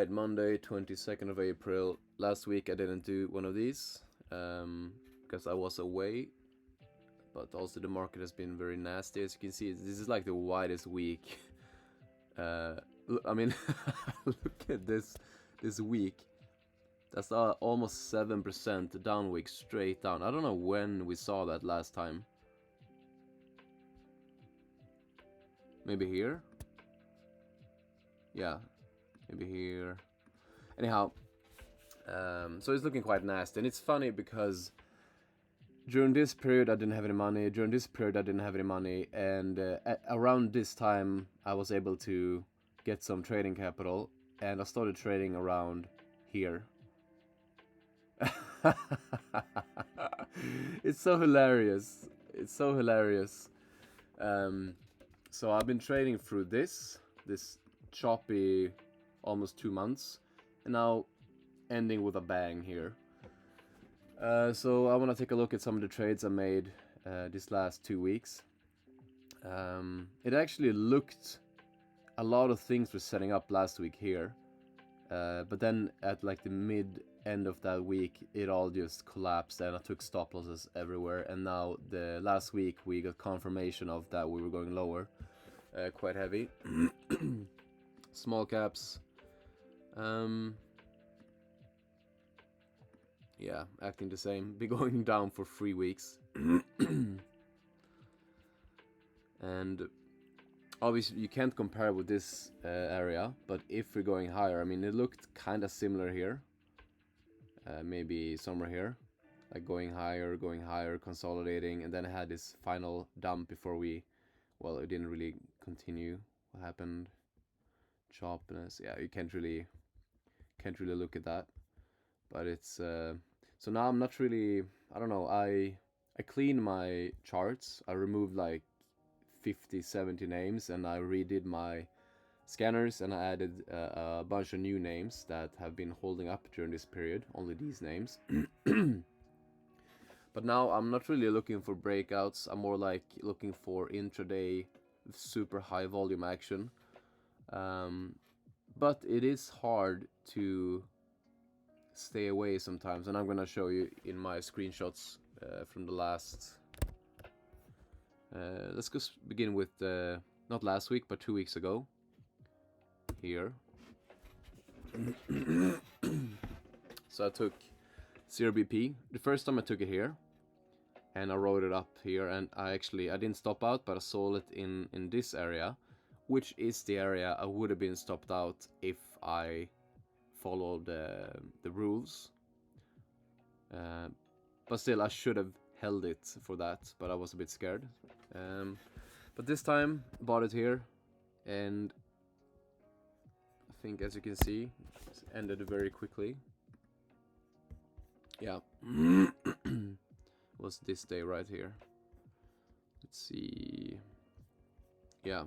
Alright, Monday 22nd of April. Last week I didn't do one of these because I was away, but also the market has been very nasty. As you can see, this is like the widest week. I mean, look at this week. That's almost 7% down week, straight down. I don't know when we saw that last time. Maybe here? Yeah, maybe here. Anyhow, so it's looking quite nasty. And it's funny because during this period I didn't have any money. During this period I didn't have any money. And around this time I was able to get some trading capital. And I started trading around here. It's so hilarious. It's so hilarious. So I've been trading through this choppy almost 2 months, and now ending with a bang here. So I want to take a look at some of the trades I made these last 2 weeks. It actually looked a lot of things were setting up last week here, but then at like the end of that week it all just collapsed and I took stop losses everywhere. And now the last week we got confirmation of that we were going lower, quite heavy. Small caps, yeah, acting the same. Be going down for 3 weeks. And obviously you can't compare with this area, but if we're going higher, I mean it looked kind of similar here. Maybe somewhere here, like going higher, consolidating, and then I had this final dump before it didn't really continue. What happened? Sharpness. Yeah, you can't really look at that. But it's so now I'm not really, I don't know, I cleaned my charts. I removed like 50-70 names and I redid my scanners, and I added a bunch of new names that have been holding up during this period, only these names. But now I'm not really looking for breakouts. I'm more like looking for intraday super high volume action. But it is hard to stay away sometimes, and I'm gonna show you in my screenshots from the last let's just begin with not last week but 2 weeks ago. Here. So I took 0 BP. The first time I took it here, and I wrote it up here, and I didn't stop out, but I sold it in this area, which is the area I would have been stopped out if I followed the rules. But still, I should have held it for that, but I was a bit scared. But this time, bought it here, and I think, as you can see, it ended very quickly. Yeah. Was this day right here. Let's see. Yeah.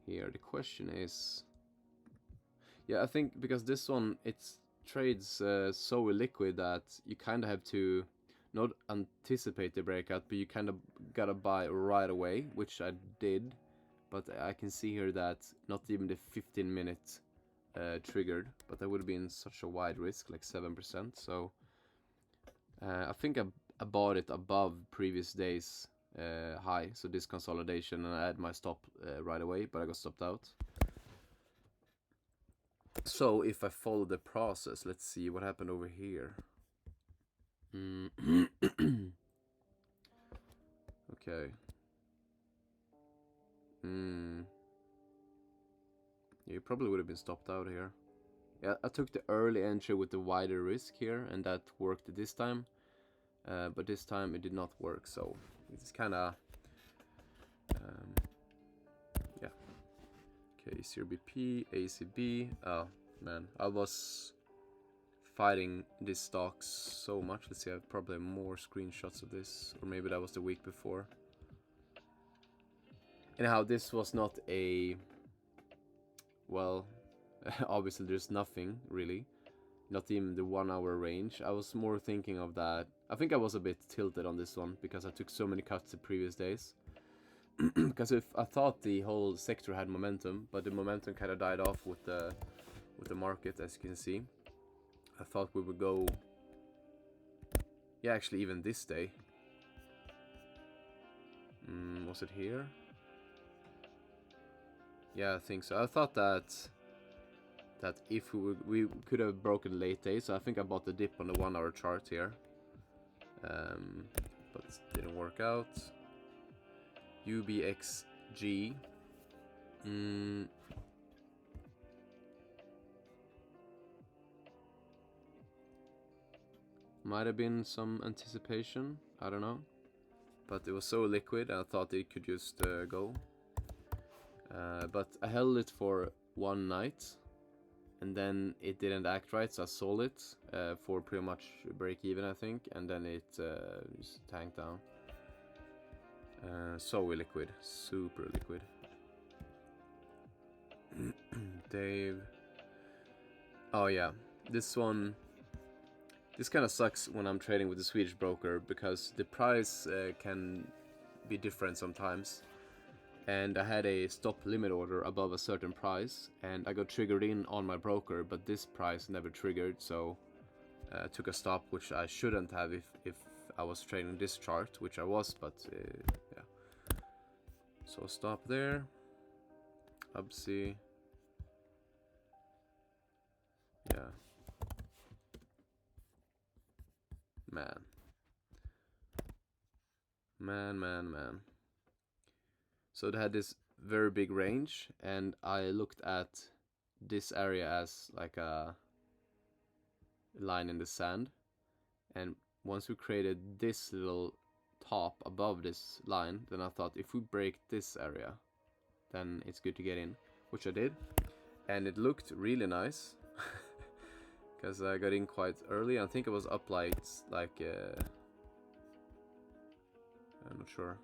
Here, the question is... Yeah, I think because this one, it trades so illiquid that you kind of have to not anticipate the breakout, but you kind of gotta buy right away, which I did. But I can see here that not even the 15-minute triggered, but that would have been such a wide risk, like 7%. So I think I bought it above previous days high, so this consolidation, and I had my stop right away, but I got stopped out. So if I follow the process, let's see what happened over here. Okay. Yeah, you probably would have been stopped out here. Yeah, I took the early entry with the wider risk here, and that worked this time. But this time it did not work, so it's kind of... yeah. Okay, CRBP, ACB. Oh, man. I was fighting this stock so much. Let's see, I have probably more screenshots of this. Or maybe that was the week before. Anyhow, this was not a... Well, obviously there's nothing, really. Not even the 1 hour range. I was more thinking of that. I think I was a bit tilted on this one because I took so many cuts the previous days. because if I thought the whole sector had momentum, but the momentum kind of died off with the market, as you can see. I thought we would go, yeah, actually even this day. Was it here? Yeah, I think so. I thought that if we could have broken late day, so I think I bought the dip on the 1 hour chart here, but it didn't work out. UBXG. Might have been some anticipation, I don't know, but it was so liquid I thought it could just go. But I held it for one night, and then it didn't act right, so I sold it for pretty much break even, I think, and then it just tanked down. So liquid, super liquid. Dave. Oh yeah, this one. This kind of sucks when I'm trading with the Swedish broker, because the price can be different sometimes. And I had a stop limit order above a certain price, and I got triggered in on my broker, but this price never triggered, so I took a stop, which I shouldn't have if I was trading this chart, which I was, but yeah. So stop there. Upsy. Yeah. Man. Man. So they had this very big range, and I looked at this area as like a line in the sand, and once we created this little top above this line, then I thought if we break this area, then it's good to get in, which I did, and it looked really nice because I got in quite early. I think it was up like I'm not sure.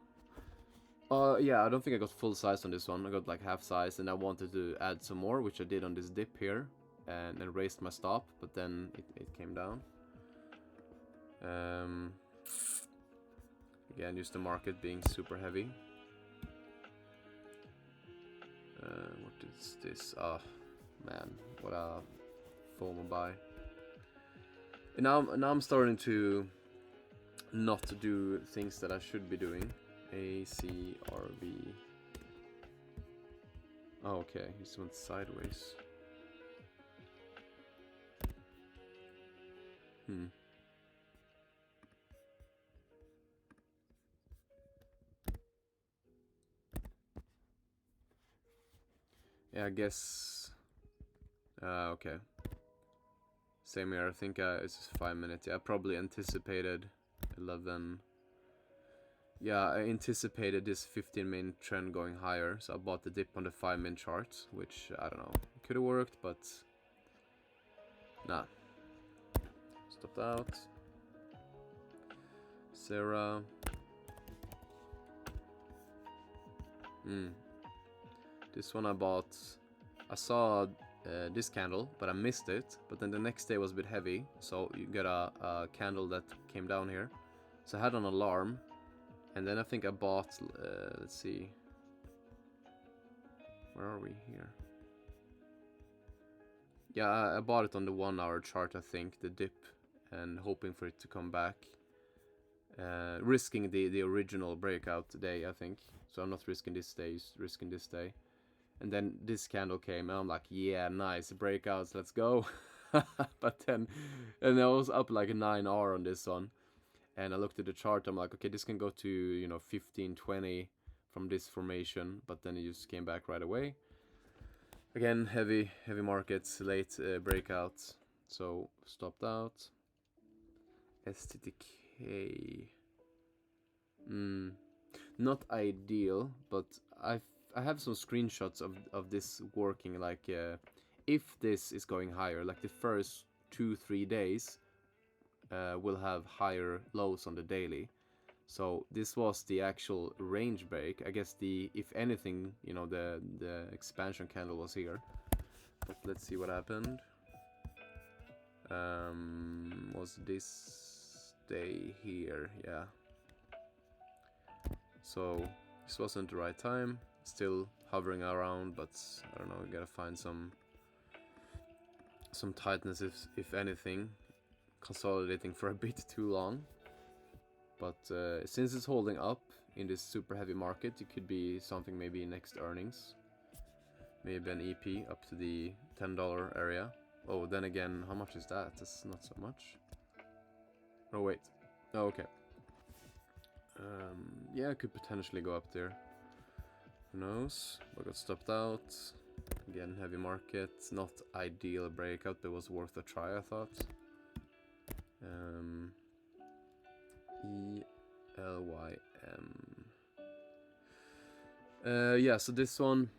Yeah, I don't think I got full size on this one. I got like half size, and I wanted to add some more, which I did on this dip here, and then raised my stop, but then it came down. Again, just the market being super heavy. What is this? Oh man, what a FOMO buy. And now I'm starting to not do things that I should be doing. ACRV. Oh, okay, he just went sideways. Yeah, I guess. Okay. Same here. I think it's just 5 minutes. Yeah, I probably anticipated 11. Yeah, I anticipated this 15-minute trend going higher, so I bought the dip on the 5-minute chart, which I don't know, could have worked, but nah. Stopped out. Sarah. This one I bought. I saw this candle, but I missed it. But then the next day was a bit heavy, so you get a candle that came down here. So I had an alarm, and then I think I bought. Let's see. Where are we here? Yeah, I bought it on the 1 hour chart, I think, the dip, and hoping for it to come back. Risking the original breakout day, I think. So I'm not risking this day, just risking this day. And then this candle came, and I'm like, yeah, nice, breakouts, let's go. But then, and I was up like a 9R on this one. And I looked at the chart, I'm like, okay, this can go to, 15, 20 from this formation. But then it just came back right away. Again, heavy markets, late breakouts. So, stopped out. STTK. Not ideal, but I have some screenshots of this working, like if this is going higher, like the first 2-3 days will have higher lows on the daily. So this was the actual range break. I guess if anything, the expansion candle was here. But let's see what happened. Was this day here? Yeah. So This wasn't the right time. Still hovering around, but I don't know, we gotta find some tightness if anything. Consolidating for a bit too long. But since it's holding up in this super heavy market, it could be something maybe next earnings. Maybe an EP up to the $10 area. Oh, then again, how much is that? That's not so much. Oh, wait. Oh, okay. Yeah, it could potentially go up there. Who knows? But got stopped out. Again, heavy market. Not ideal breakout, but it was worth a try, I thought. ELYM. Yeah, so this one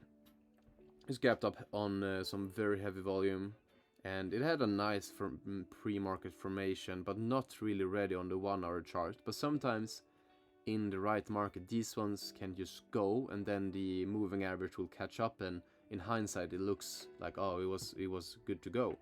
is gapped up on some very heavy volume. And it had a nice pre-market formation, but not really ready on the 1 hour chart. But sometimes in the right market, these ones can just go, and then the moving average will catch up, and in hindsight it looks like, oh, it was good to go.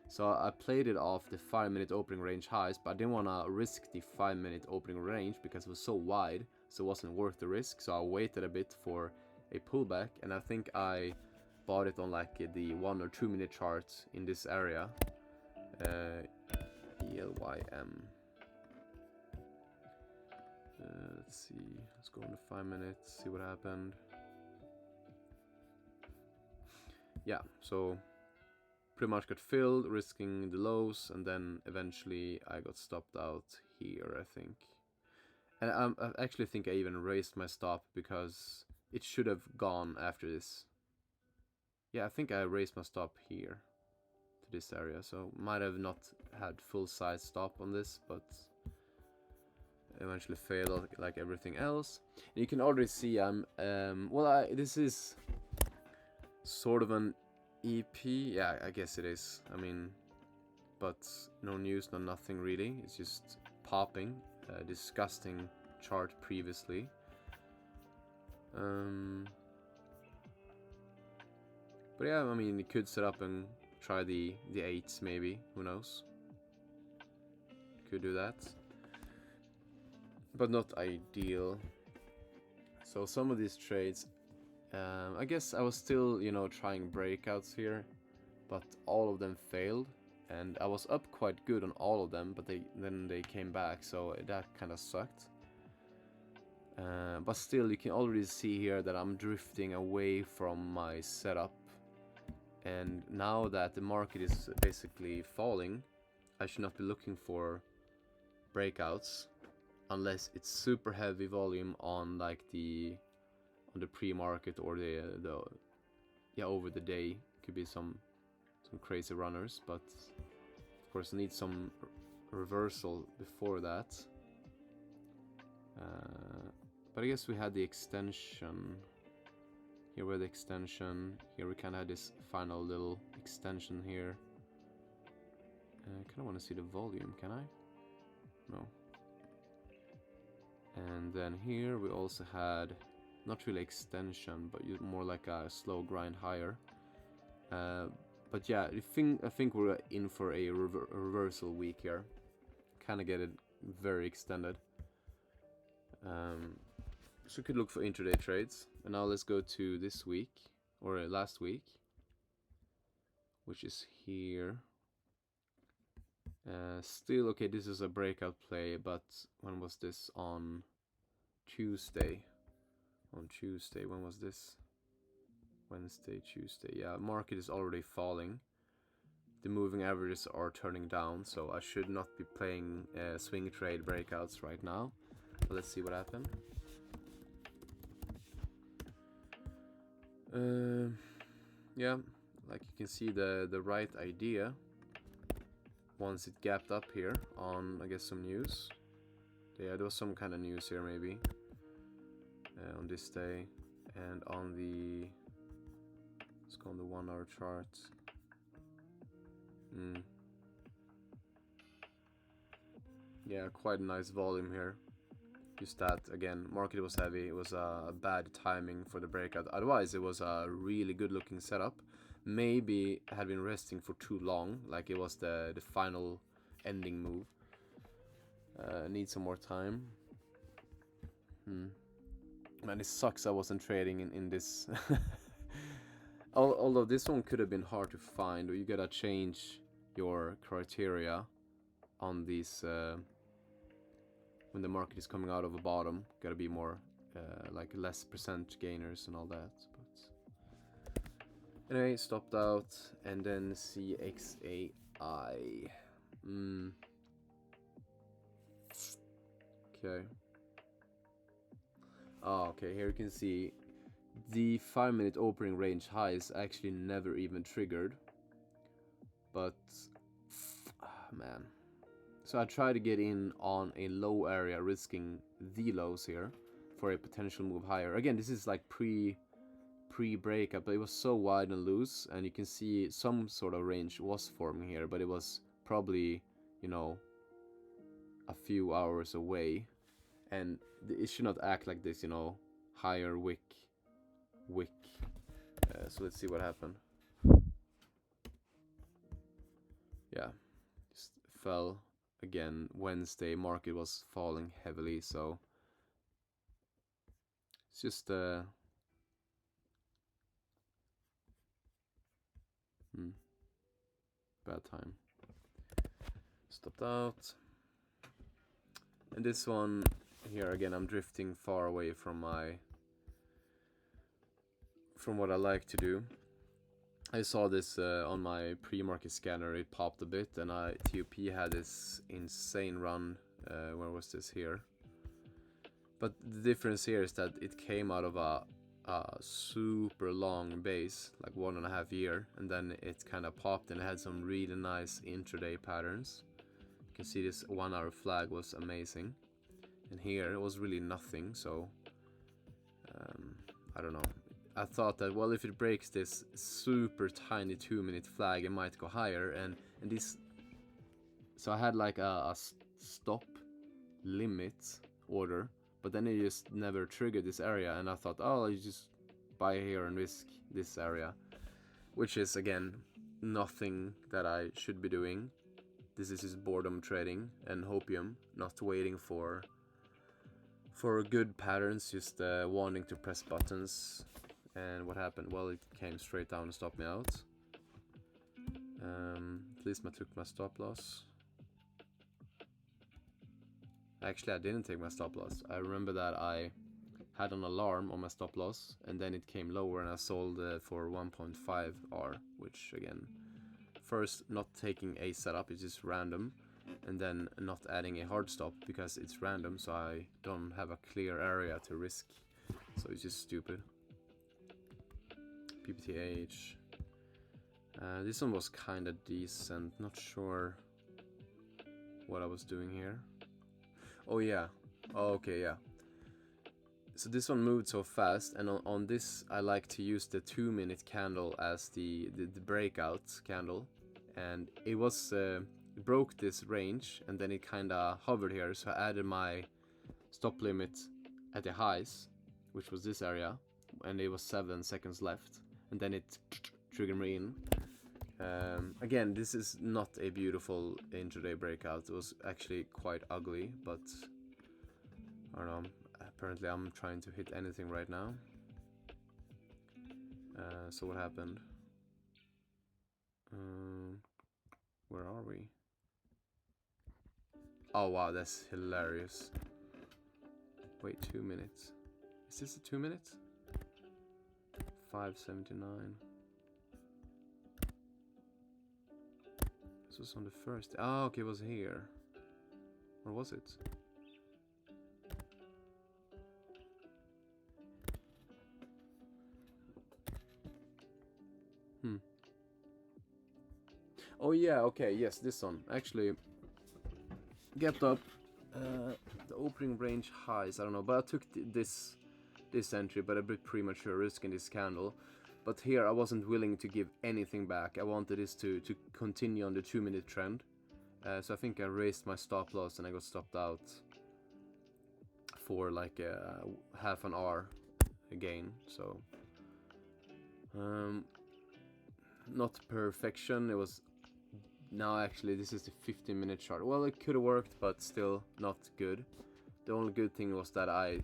So I played it off the 5-minute opening range highs, but I didn't want to risk the 5-minute opening range because it was so wide, so it wasn't worth the risk. So I waited a bit for a pullback, and I think I bought it on like the 1 or 2 minute charts in this area. ELYM. Let's see, let's go on the 5 minutes, see what happened. Yeah, so pretty much got filled, risking the lows, and then eventually I got stopped out here, I think. And I actually think I even raised my stop because it should have gone after this. Yeah, I think I raised my stop here to this area, so might have not had full size stop on this, but eventually failed like everything else. And you can already see this is sort of an EP. Yeah, I guess it is. I mean, but no news, no nothing really. It's just popping. Disgusting chart previously. But yeah, I mean, you could set up and try the 8s maybe. Who knows? Could do that. But not ideal. So some of these trades, I guess I was still, trying breakouts here, but all of them failed, and I was up quite good on all of them, but then they came back, so that kind of sucked. But still, you can already see here that I'm drifting away from my setup, and now that the market is basically falling, I should not be looking for breakouts unless it's super heavy volume on like the pre-market or the over the day. Could be some crazy runners, but of course need some reversal before that. But I guess we had the extension. Here we had the extension. Here we kind of had this final little extension here. I kind of want to see the volume, can I? No. And then here we also had, not really extension, but more like a slow grind higher. But yeah, I think we're in for a reversal week here. Kind of get it very extended. So we could look for intraday trades. And now let's go to this week, or last week, which is here. Still, okay, this is a breakout play, but when was this? On Tuesday. On Tuesday, when was this? Wednesday, Tuesday. Yeah, market is already falling. The moving averages are turning down, so I should not be playing swing trade breakouts right now. But let's see what happened. Yeah, like you can see the right idea. Once it gapped up here on, I guess, some news. Yeah, there was some kind of news here maybe on this day, and on the, let's go on the 1 hour chart. Yeah, quite a nice volume here. Just that, again, market was heavy. It was a bad timing for the breakout. Otherwise, it was a really good looking setup. Maybe had been resting for too long, like it was the final ending move. Need some more time. Man, it sucks I wasn't trading in this. Although this one could have been hard to find, or you gotta change your criteria on these when the market is coming out of the bottom. Gotta be more like less percent gainers and all that. But anyway, stopped out, and then CXAI. Okay. Oh, okay, here you can see the 5-minute opening range high is actually never even triggered. But, man. So I try to get in on a low area, risking the lows here for a potential move higher. Again, this is like pre-breakup, but it was so wide and loose, and you can see some sort of range was forming here, but it was probably, you know, a few hours away. And it should not act like this, you know, higher wick. So let's see what happened. Yeah, just fell again. Wednesday market was falling heavily, so it's just bad time. Stopped out. And this one here again, I'm drifting far away from what I like to do. I saw this on my pre-market scanner. It popped a bit, and TOP had this insane run. Where was this here? But the difference here is that it came out of a super long base, like 1.5 year, and then it kind of popped and it had some really nice intraday patterns. You can see this 1 hour flag was amazing, and here it was really nothing. So I don't know. I thought that, well, if it breaks this super tiny 2-minute flag, it might go higher, and this. So I had like a stop limit order, but then it just never triggered this area, and I thought, oh, you just buy here and risk this area, which is again nothing that I should be doing. This is just boredom trading and hopium, not waiting for good patterns, just wanting to press buttons. And what happened? Well, it came straight down and stopped me out. At least I took my stop loss. Actually, I didn't take my stop loss. I remember that I had an alarm on my stop loss, and then it came lower, and I sold for 1.5 R, which again, first not taking a setup, it's just random, and then not adding a hard stop because it's random, so I don't have a clear area to risk. So it's just stupid. PPTH. This one was kind of decent. Not sure what I was doing here. Oh yeah. Oh, okay, yeah. So this one moved so fast, and on this I like to use the 2-minute candle as the breakout candle, and it was it broke this range, and then it kind of hovered here. So I added my stop limit at the highs, which was this area, and it was 7 seconds left. And then it triggered me in. Again, this is not a beautiful intraday breakout. It was actually quite ugly, but I don't know. Apparently, I'm trying to hit anything right now. So what happened? Where are we? Oh wow, that's hilarious. Wait, 2 minutes. Is this a 2 minutes? 579. This was on the first. Oh, okay, it was here. Or was it? Oh yeah, okay, yes, this one. Actually, get up. The opening range highs, I don't know, but I took this entry, but a bit premature risk in this candle. But here I wasn't willing to give anything back. I wanted this to continue on the 2-minute trend. So I think I raised my stop loss and I got stopped out for like half an hour again. So not perfection. It was now actually this is the 15-minute chart. Well, it could have worked, but still not good. The only good thing was that I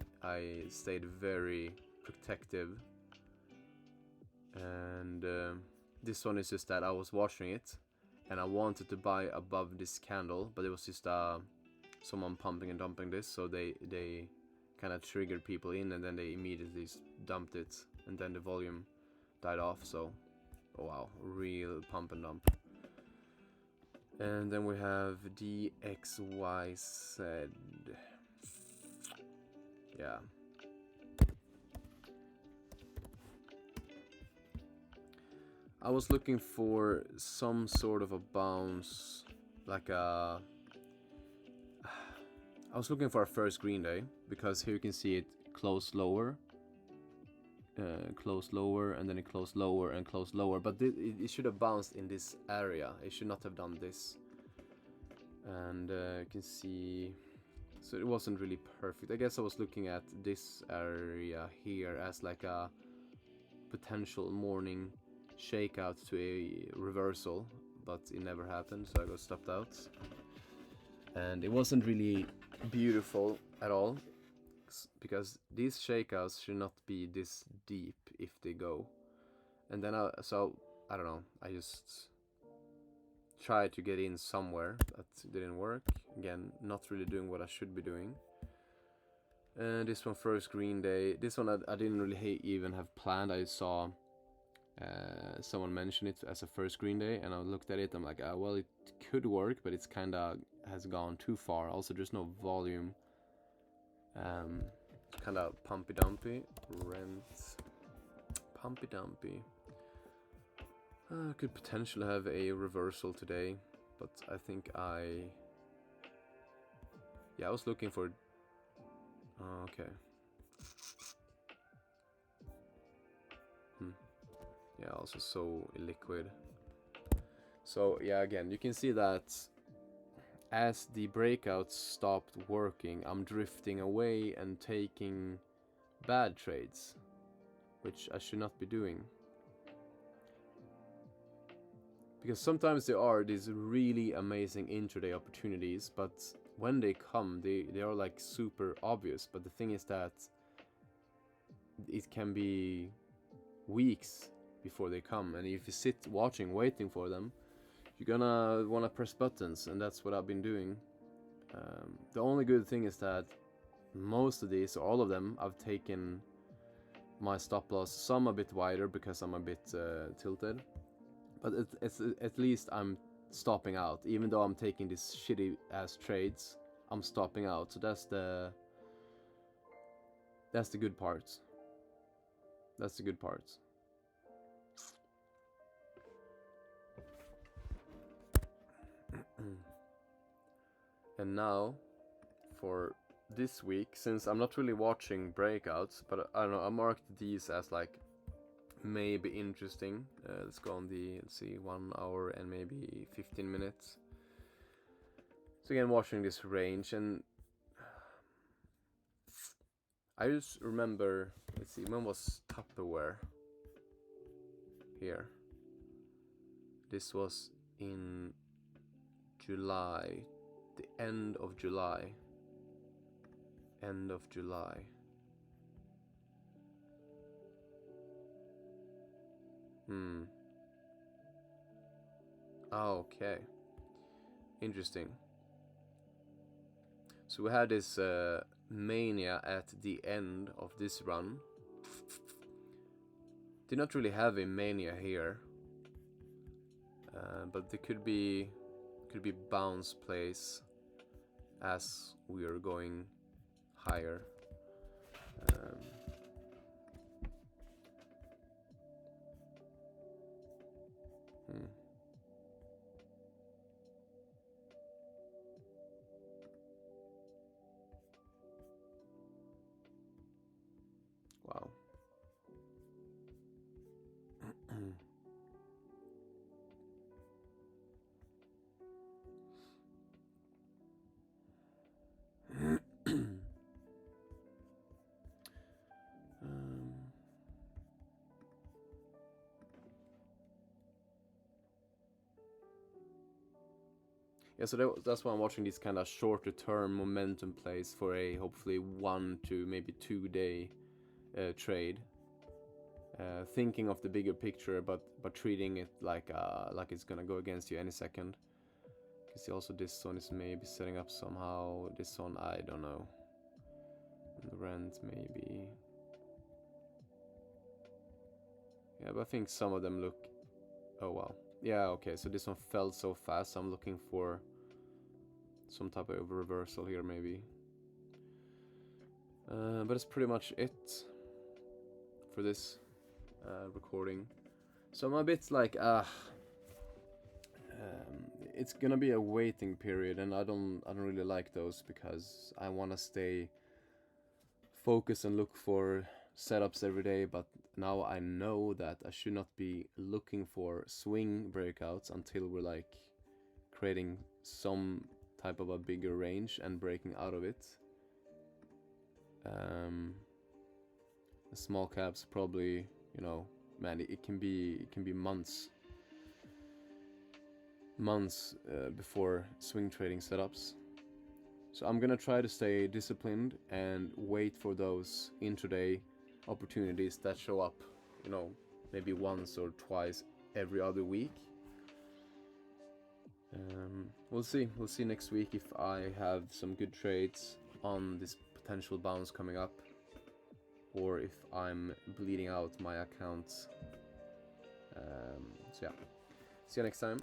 stayed very protective. And this one is just that I was watching it, and I wanted to buy above this candle, but it was just someone pumping and dumping this, so they kind of triggered people in, and then they immediately dumped it, and then the volume died off. So, oh wow, real pump and dump. And then we have DXYZ. Yeah. I was looking for some sort of a bounce, like a... I was looking for a first green day, because here you can see it close lower, and then it closed lower and closed lower, but it should have bounced in this area. It should not have done this. And you can see, so it wasn't really perfect. I guess I was looking at this area here as like a potential morning shakeout to a reversal, but it never happened, so I got stopped out. And it wasn't really beautiful at all, because these shakeouts should not be this deep if they go. And then I don't know, I just tried to get in somewhere, but it didn't work. Again, not really doing what I should be doing. And this one, first green day, this one I didn't really even have planned. I saw someone mention it as a first green day, and I looked at it, I'm like, well, it could work, but it's kind of has gone too far. Also, there's no volume. Kind of pumpy dumpy. Pumpy dumpy. Could potentially have a reversal today, but I think I was looking for... okay. Yeah, also so illiquid. So yeah, again, you can see that as the breakouts stopped working, I'm drifting away and taking bad trades, which I should not be doing. Because sometimes there are these really amazing intraday opportunities, but when they come, they are like super obvious. But the thing is that it can be weeks before they come, and if you sit watching, waiting for them, you're gonna wanna press buttons, and that's what I've been doing. The only good thing is that most of these, all of them, I've taken my stop loss some a bit wider because I'm a bit tilted, but it's at least I'm stopping out. Even though I'm taking these shitty ass trades, I'm stopping out. So that's the good part. That's the good part. And now, for this week, since I'm not really watching breakouts, but I don't know, I marked these as like maybe interesting. Let's go on the, let's see, 1 hour and maybe 15 minutes. So again, watching this range, and I just remember, let's see, when was Tupperware? Here. This was in July, the end of July. End of July. Okay. Interesting. So we had this mania at the end of this run. Did not really have a mania here, but there could be bounce plays as we are going higher. Wow. yeah, so that's why I'm watching these kind of shorter term momentum plays for a hopefully 1 to maybe 2 day trade. Thinking of the bigger picture, but treating it like it's gonna go against you any second. You can see also this one is maybe setting up somehow. This one, I don't know. And the rent maybe. Yeah, but I think some of them look. Oh wow. Yeah, okay. So this one fell so fast. So I'm looking for some type of reversal here, maybe. But it's pretty much it for this recording. So I'm a bit like it's gonna be a waiting period, and I don't really like those, because I want to stay focused and look for setups every day. But now I know that I should not be looking for swing breakouts until we're like creating some type of a bigger range and breaking out of it. The small caps probably, you know, man, it can be months before swing trading setups. So I'm gonna try to stay disciplined and wait for those intraday opportunities that show up, you know, maybe once or twice every other week. We'll see next week if I have some good trades on this potential bounce coming up, or if I'm bleeding out my accounts. So yeah, see you next time.